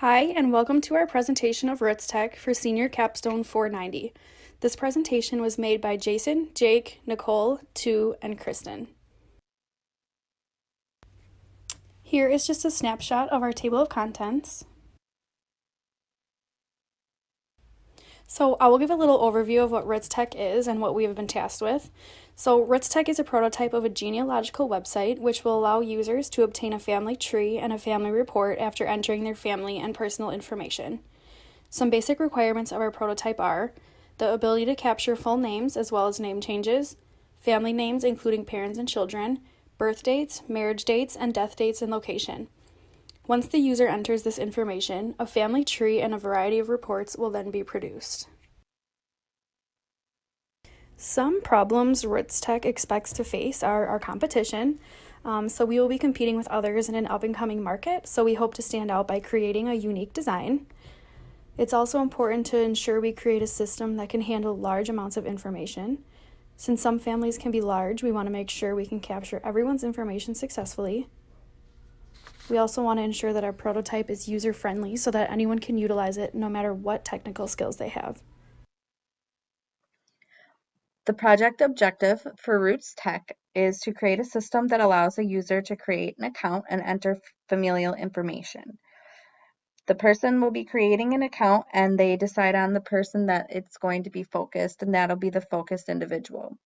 Hi, and welcome to our presentation of Roots Tech for Senior Capstone 490. This presentation was made by Jason, Jake, Nicole, Tou, and Kristin. Here is just a snapshot of our table of contents. So I will give a little overview of what Roots Tech is and what we have been tasked with. So Roots Tech is a prototype of a genealogical website which will allow users to obtain a family tree and a family report after entering their family and personal information. Some basic requirements of our prototype are the ability to capture full names as well as name changes, family names including parents and children, birth dates, marriage dates, and death dates and location. Once the user enters this information, a family tree and a variety of reports will then be produced. Some problems Roots Tech expects to face are our competition. So we will be competing with others in an up-and-coming market, so we hope to stand out by creating a unique design. It's also important to ensure we create a system that can handle large amounts of information. Since some families can be large, we want to make sure we can capture everyone's information successfully. We also want to ensure that our prototype is user-friendly so that anyone can utilize it no matter what technical skills they have. The project objective for Roots Tech is to create a system that allows a user to create an account and enter familial information. The person will be creating an account and they decide on the person that it's going to be focused, and that'll be the focused individual.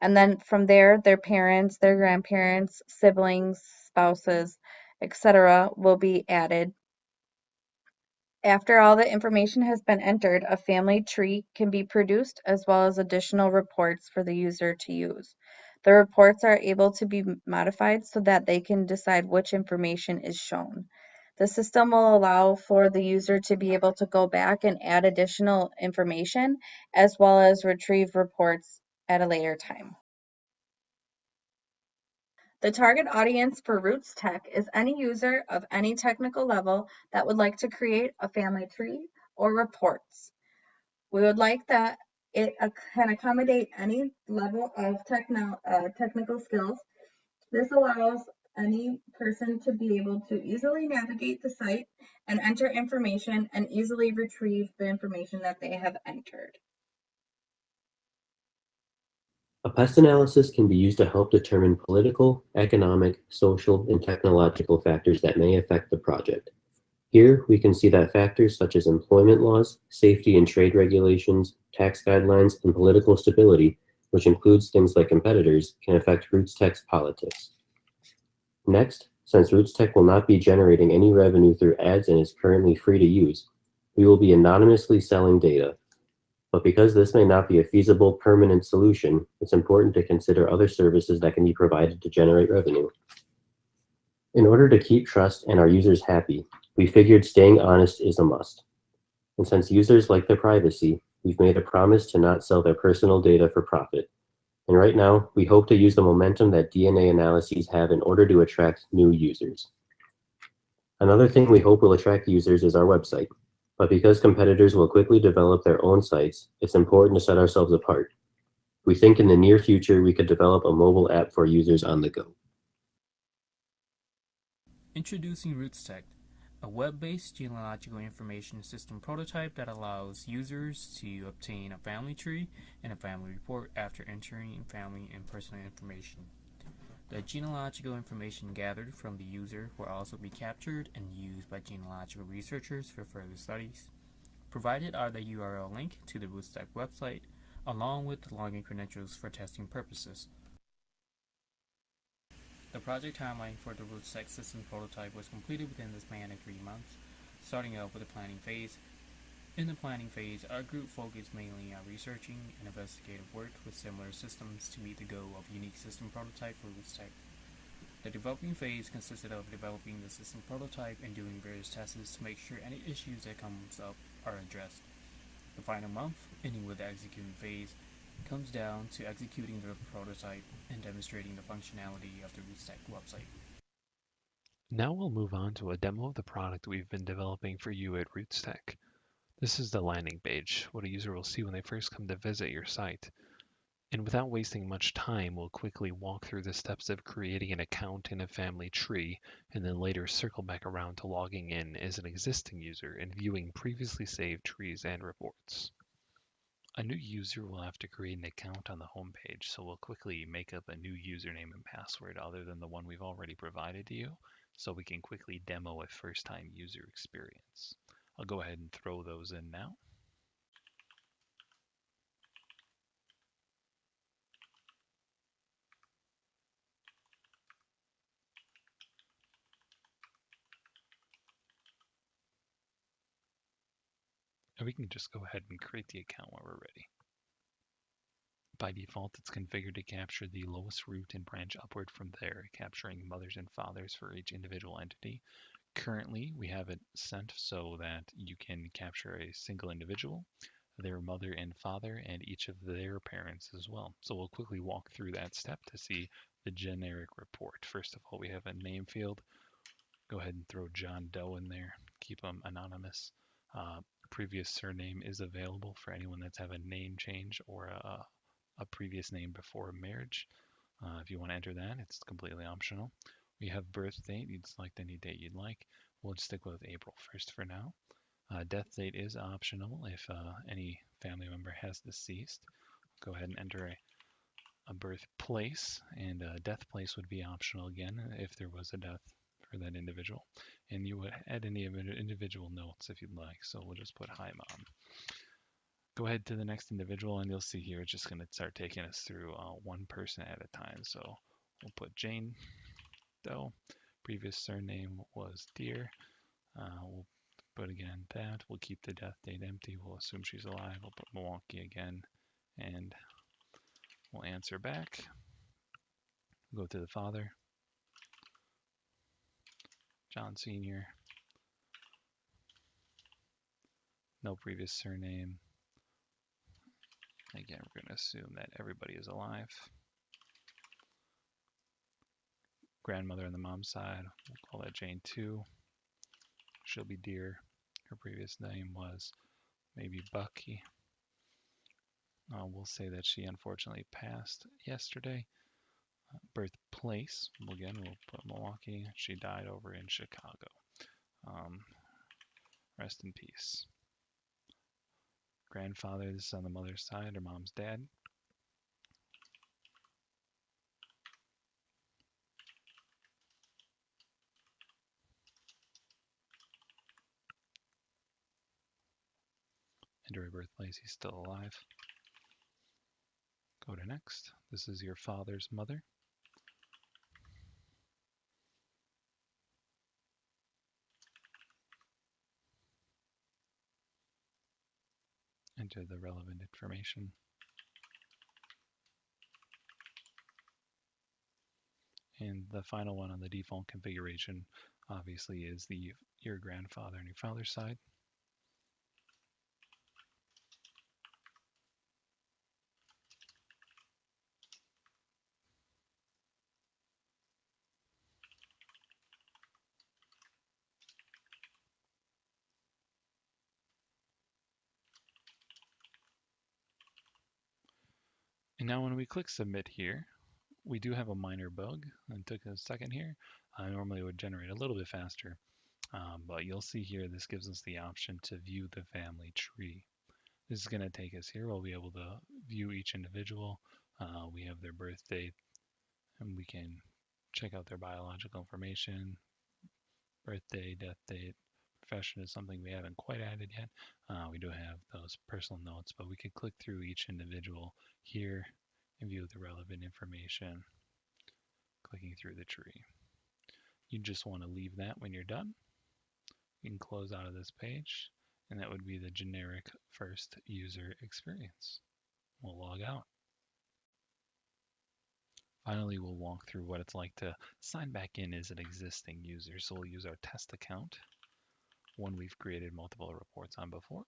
And then from there, their parents, their grandparents, siblings, spouses, etc. will be added. After all the information has been entered, a family tree can be produced as well as additional reports for the user to use. The reports are able to be modified so that they can decide which information is shown. The system will allow for the user to be able to go back and add additional information as well as retrieve reports at a later time. The target audience for Roots Tech is any user of any technical level that would like to create a family tree or reports. We would like that it can accommodate any level of technical skills. This allows any person to be able to easily navigate the site and enter information and easily retrieve the information that they have entered. A pest analysis can be used to help determine political, economic, social, and technological factors that may affect the project. Here, we can see that factors such as employment laws, safety and trade regulations, tax guidelines, and political stability, which includes things like competitors, can affect Roots Tech's politics. Next, since Roots Tech will not be generating any revenue through ads and is currently free to use, we will be anonymously selling data. But because this may not be a feasible, permanent solution, it's important to consider other services that can be provided to generate revenue. In order to keep trust and our users happy, we figured staying honest is a must. And since users like their privacy, we've made a promise to not sell their personal data for profit. And right now, we hope to use the momentum that DNA analyses have in order to attract new users. Another thing we hope will attract users is our website. But because competitors will quickly develop their own sites, it's important to set ourselves apart. We think in the near future we could develop a mobile app for users on the go. Introducing Roots Tech, a web-based genealogical information system prototype that allows users to obtain a family tree and a family report after entering family and personal information. The genealogical information gathered from the user will also be captured and used by genealogical researchers for further studies. Provided are the URL link to the Roots Tech website, along with the login credentials for testing purposes. The project timeline for the Roots Tech system prototype was completed within the span of 3 months, starting out with the planning phase. In the planning phase, our group focused mainly on researching and investigative work with similar systems to meet the goal of a unique system prototype for Roots Tech. The developing phase consisted of developing the system prototype and doing various tests to make sure any issues that comes up are addressed. The final month, ending with the executing phase, comes down to executing the prototype and demonstrating the functionality of the Roots Tech website. Now we'll move on to a demo of the product we've been developing for you at Roots Tech. This is the landing page, what a user will see when they first come to visit your site. And without wasting much time, we'll quickly walk through the steps of creating an account in a family tree, and then later circle back around to logging in as an existing user and viewing previously saved trees and reports. A new user will have to create an account on the home page, so we'll quickly make up a new username and password other than the one we've already provided to you, so we can quickly demo a first-time user experience. I'll go ahead and throw those in now. And we can just go ahead and create the account when we're ready. By default, it's configured to capture the lowest root and branch upward from there, capturing mothers and fathers for each individual entity. Currently, we have it sent so that you can capture a single individual, their mother and father, and each of their parents as well. So we'll quickly walk through that step to see the generic report. First of all, we have a name field. Go ahead and throw John Doe in there. Keep them anonymous. Previous surname is available for anyone that's have a name change or a previous name before marriage. If you want to enter that, it's completely optional. We have birth date. You'd select any date you'd like. We'll just stick with April 1st for now. Death date is optional if any family member has deceased. Go ahead and enter a birthplace, and a death place would be optional again if there was a death for that individual. And you would add any individual notes if you'd like. So we'll just put hi mom. Go ahead to the next individual, and you'll see here it's just going to start taking us through one person at a time. So we'll put Jane Doe. Previous surname was Deer. We'll put again that. We'll keep the death date empty. We'll assume she's alive. We'll put Milwaukee again, and we'll answer back. Go to the father, John Senior. No previous surname. Again, we're going to assume that everybody is alive. Grandmother on the mom's side, we'll call that Jane 2. She'll be Deer. Her previous name was maybe Bucky. We'll say that she unfortunately passed yesterday. Birthplace, again, we'll put Milwaukee. She died over in Chicago. Rest in peace. Grandfather, this is on the mother's side, her mom's dad. Enter a birthplace, he's still alive. Go to next. This is your father's mother. Enter the relevant information. And the final one on the default configuration obviously is your grandfather on your father's side. And now when we click submit here, we do have a minor bug. It took a second here. Normally it would generate a little bit faster, but you'll see here this gives us the option to view the family tree. This is going to take us here. We'll be able to view each individual. We have their birth date, and we can check out their biological information, birthday, death date. Profession is something we haven't quite added yet. We do have those personal notes, but we could click through each individual here and view the relevant information, clicking through the tree. You just want to leave that when you're done. You can close out of this page, and that would be the generic first user experience. We'll log out. Finally, we'll walk through what it's like to sign back in as an existing user. So we'll use our test account, one we've created multiple reports on before.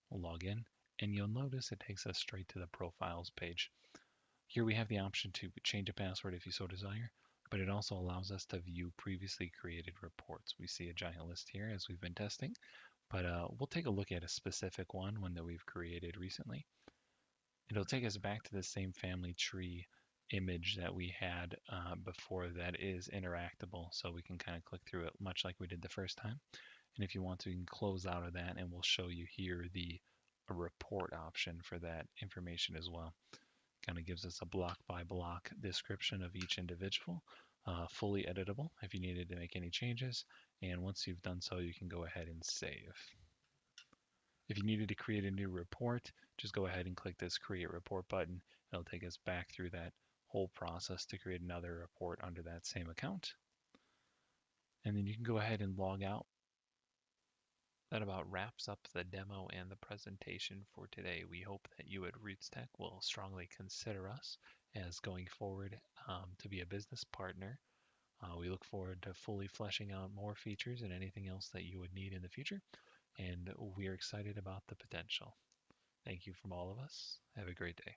We'll log in, and you'll notice it takes us straight to the profiles page. Here we have the option to change a password if you so desire, but it also allows us to view previously created reports. We see a giant list here as we've been testing, but we'll take a look at a specific one that we've created recently. It'll take us back to the same family tree image that we had before that is interactable, so we can kind of click through it much like we did the first time. And if you want to, you can close out of that, and we'll show you here the report option for that information as well. Kind of gives us a block by block description of each individual, fully editable if you needed to make any changes. And once you've done so, you can go ahead and save. If you needed to create a new report, just go ahead and click this Create Report button. It'll take us back through that whole process to create another report under that same account. And then you can go ahead and log out. That about wraps up the demo and the presentation for today. We hope that you at Roots Tech will strongly consider us as going forward to be a business partner. We look forward to fully fleshing out more features and anything else that you would need in the future. And we're excited about the potential. Thank you from all of us. Have a great day.